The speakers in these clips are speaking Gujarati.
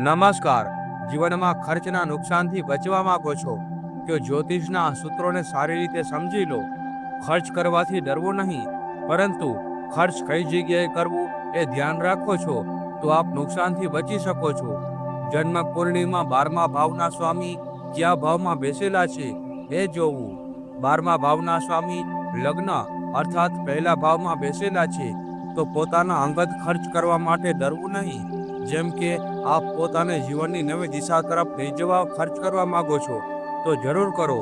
નમસ્કાર. જીવનમાં ખર્ચના નુકસાનથી બચવા માંગો છો કે જ્યોતિષના સૂત્રોને સારી રીતે સમજી લો? ખર્ચ કરવાથી ડરવું નહીં, પરંતુ ખર્ચ કઈ જગ્યાએ કરવું એ ધ્યાન રાખો છો તો આપ નુકસાનથી બચી શકો છો. જન્મ કુંડળીમાં 12મા ભાવના સ્વામી કયા ભાવમાં બેસેલા છે એ જોવું. 12મા ભાવના સ્વામી લગ્ન અર્થાત પહેલા ભાવમાં બેસેલા છે તો પોતાના અંગત ખર્ચ કરવા માટે ડરવું નહીં. જેમ કે આપ પોતાને જીવનની નવી દિશા તરફ લઈ જવા ખર્ચ કરવા માંગો છો તો જરૂર કરો.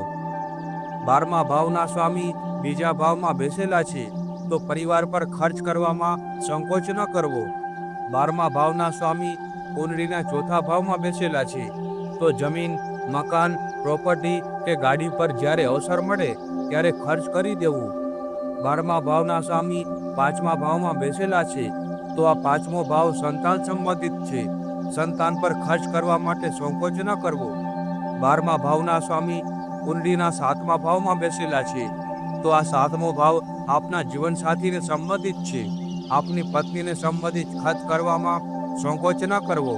12મા ભાવના સ્વામી બીજા ભાવમાં બેસેલા છે તો પરિવાર પર ખર્ચ કરવામાં સંકોચ ન કરવો. 12મા ભાવના સ્વામી કુંડળીના ચોથા ભાવમાં બેસેલા છે તો જમીન, મકાન, પ્રોપર્ટી કે ગાડી પર જ્યારે અવસર મળે ત્યારે ખર્ચ કરી દેવું. 12મા ભાવના સ્વામી 5મા ભાવમાં બેસેલા છે તો આ 5મો ભાવ સંતાન સંબંધિત છે. સંતાન પર ખર્ચ કરવા માટે સંકોચ ન કરવો. 12મા ભાવના સ્વામી કુંડળીના 7મા ભાવમાં બેસેલા છે તો આ 7મો ભાવ આપના જીવનસાથીને સંબંધિત છે. આપની પત્નીને સંબંધિત ખર્ચ કરવામાં સંકોચ ન કરવો.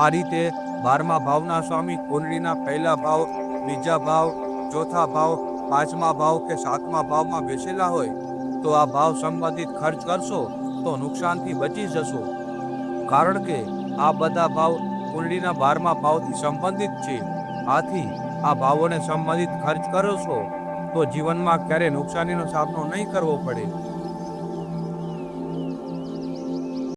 આ રીતે 12મા ભાવના સ્વામી કુંડળીના પહેલા ભાવ, બીજા ભાવ, ચોથા ભાવ, 5મા ભાવ કે 7મા ભાવમાં બેસેલા હોય તો આ ભાવ સંબંધિત ખર્ચ કરશો તો નુકસાનથી બચી જશો. કારણ કે આ બધા ભાવ કુંડળીના 12મા ભાવથી સંબંધિત છે. આથી આ ભાવોને સંબંધિત ખર્ચ કરો છો તો જીવનમાં ક્યારે નુકસાનીનો સામનો નહીં કરવો પડે.